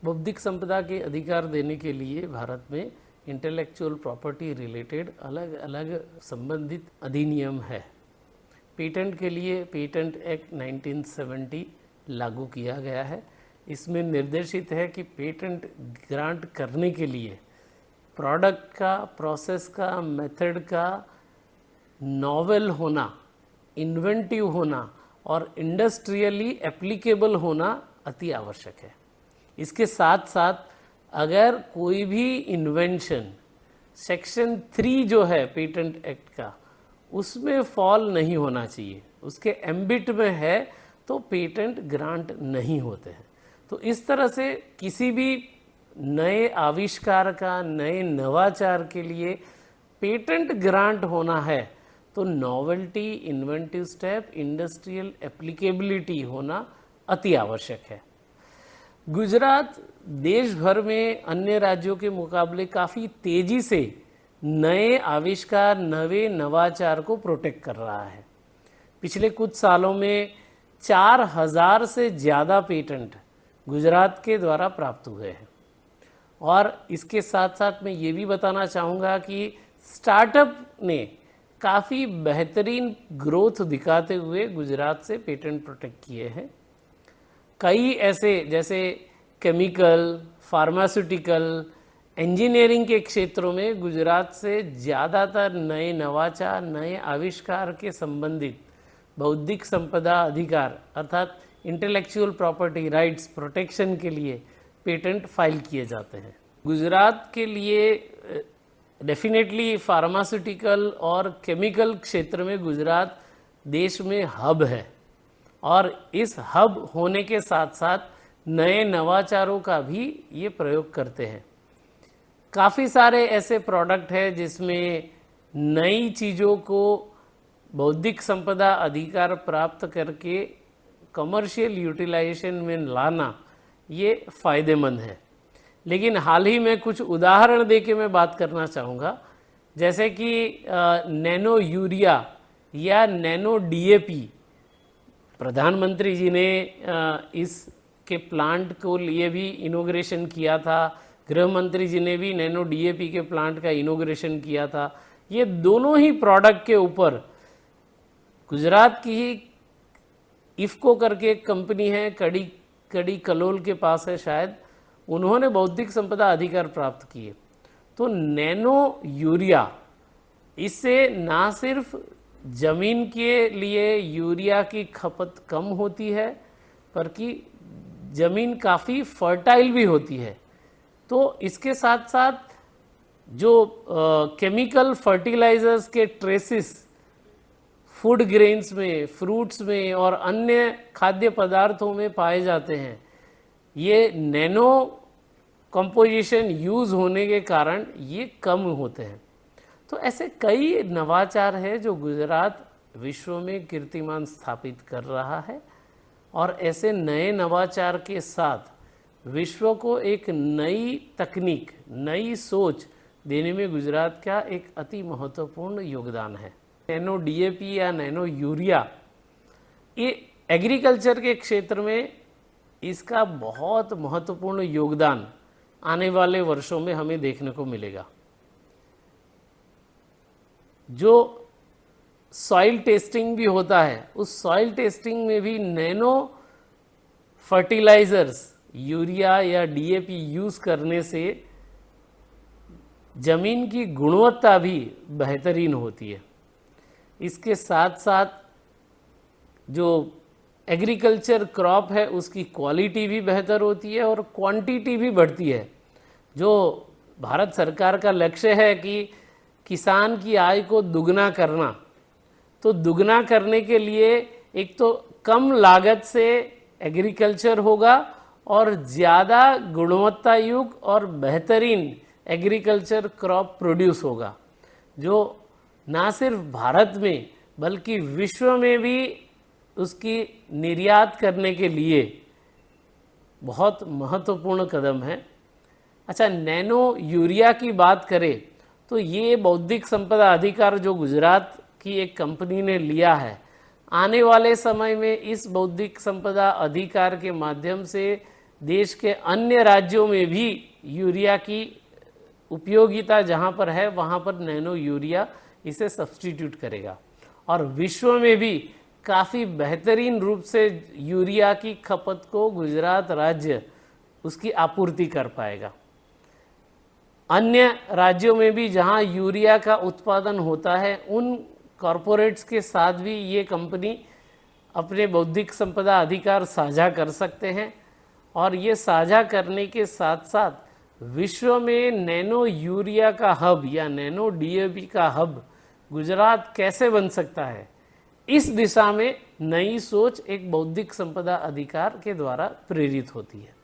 बौद्धिक संपदा के अधिकार देने के लिए भारत में इंटेलेक्चुअल प्रॉपर्टी रिलेटेड अलग अलग संबंधित अधिनियम है। पेटेंट के लिए पेटेंट एक्ट 1970 लागू किया गया है। इसमें निर्देशित है कि पेटेंट ग्रांट करने के लिए प्रोडक्ट का, प्रोसेस का, मेथड का नॉवेल होना, इन्वेंटिव होना और इंडस्ट्रियली एप्लीकेबल होना अति आवश्यक है। इसके साथ साथ अगर कोई भी इन्वेंशन सेक्शन 3 जो है पेटेंट एक्ट का, उसमें फॉल नहीं होना चाहिए, उसके एम्बिट में है तो पेटेंट ग्रांट नहीं होते हैं। तो इस तरह से किसी भी नए आविष्कार का, नए नवाचार के लिए पेटेंट ग्रांट होना है तो novelty, inventive step, industrial applicability होना अति आवश्यक है। गुजरात देश भर में अन्य राज्यों के मुकाबले काफ़ी तेज़ी से नए आविष्कार, नए नवाचार को प्रोटेक्ट कर रहा है। पिछले कुछ सालों में 4000 से ज़्यादा पेटेंट गुजरात के द्वारा प्राप्त हुए हैं। और इसके साथ साथ मैं ये भी बताना चाहूँगा कि स्टार्टअप ने काफ़ी बेहतरीन ग्रोथ दिखाते हुए गुजरात से पेटेंट प्रोटेक्ट किए हैं। कई ऐसे जैसे केमिकल, फार्मास्यूटिकल, इंजीनियरिंग के क्षेत्रों में गुजरात से ज़्यादातर नए नवाचार, नए आविष्कार के संबंधित बौद्धिक संपदा अधिकार अर्थात इंटेलेक्चुअल प्रॉपर्टी राइट्स प्रोटेक्शन के लिए पेटेंट फाइल किए जाते हैं। गुजरात के लिए डेफिनेटली फार्मास्यूटिकल और केमिकल क्षेत्र में गुजरात देश में हब है और इस हब होने के साथ साथ नए नवाचारों का भी ये प्रयोग करते हैं। काफ़ी सारे ऐसे प्रोडक्ट हैं जिसमें नई चीज़ों को बौद्धिक संपदा अधिकार प्राप्त करके कमर्शियल यूटिलाइजेशन में लाना ये फ़ायदेमंद है। लेकिन हाल ही में कुछ उदाहरण देके मैं बात करना चाहूँगा, जैसे कि नैनो यूरिया या नैनो डीएपी। प्रधानमंत्री जी ने इसके प्लांट को लिए भी इनॉग्रेशन किया था, गृह मंत्री जी ने भी नैनो डीएपी के प्लांट का इनॉग्रेशन किया था। ये दोनों ही प्रोडक्ट के ऊपर गुजरात की ही इफ़को करके एक कंपनी है, कड़ी कलोल के पास है शायद, उन्होंने बौद्धिक संपदा अधिकार प्राप्त किए। तो नैनो यूरिया, इससे ना सिर्फ जमीन के लिए यूरिया की खपत कम होती है बल्कि जमीन काफ़ी फर्टाइल भी होती है। तो इसके साथ साथ जो केमिकल फर्टिलाइजर्स के ट्रेसिस फूड ग्रेन्स में, फ्रूट्स में और अन्य खाद्य पदार्थों में पाए जाते हैं, ये नैनो कंपोजिशन यूज़ होने के कारण ये कम होते हैं। तो ऐसे कई नवाचार हैं जो गुजरात विश्व में कीर्तिमान स्थापित कर रहा है और ऐसे नए नवाचार के साथ विश्व को एक नई तकनीक, नई सोच देने में गुजरात का एक अति महत्वपूर्ण योगदान है। नैनो डीएपी या नैनो यूरिया, ये एग्रीकल्चर के क्षेत्र में इसका बहुत महत्वपूर्ण योगदान आने वाले वर्षों में हमें देखने को मिलेगा। जो सॉइल टेस्टिंग भी होता है, उस सॉइल टेस्टिंग में भी नैनो फर्टिलाइजर्स, यूरिया या डीएपी यूज़ करने से ज़मीन की गुणवत्ता भी बेहतरीन होती है। इसके साथ साथ जो एग्रीकल्चर क्रॉप है उसकी क्वालिटी भी बेहतर होती है और क्वांटिटी भी बढ़ती है। जो भारत सरकार का लक्ष्य है कि किसान की आय को दुगना करना, तो दुगना करने के लिए एक तो कम लागत से एग्रीकल्चर होगा और ज़्यादा गुणवत्तायुक्त और बेहतरीन एग्रीकल्चर क्रॉप प्रोड्यूस होगा, जो ना सिर्फ भारत में बल्कि विश्व में भी उसकी निर्यात करने के लिए बहुत महत्वपूर्ण कदम है। अच्छा, नैनो यूरिया की बात करें तो ये बौद्धिक संपदा अधिकार जो गुजरात की एक कंपनी ने लिया है, आने वाले समय में इस बौद्धिक संपदा अधिकार के माध्यम से देश के अन्य राज्यों में भी यूरिया की उपयोगिता जहाँ पर है वहाँ पर नैनो यूरिया इसे सब्स्टिट्यूट करेगा और विश्व में भी काफ़ी बेहतरीन रूप से यूरिया की खपत को गुजरात राज्य उसकी आपूर्ति कर पाएगा। अन्य राज्यों में भी जहां यूरिया का उत्पादन होता है उन कॉरपोरेट्स के साथ भी ये कंपनी अपने बौद्धिक संपदा अधिकार साझा कर सकते हैं और ये साझा करने के साथ साथ विश्व में नैनो यूरिया का हब या नैनो डीएपी का हब गुजरात कैसे बन सकता है, इस दिशा में नई सोच एक बौद्धिक संपदा अधिकार के द्वारा प्रेरित होती है।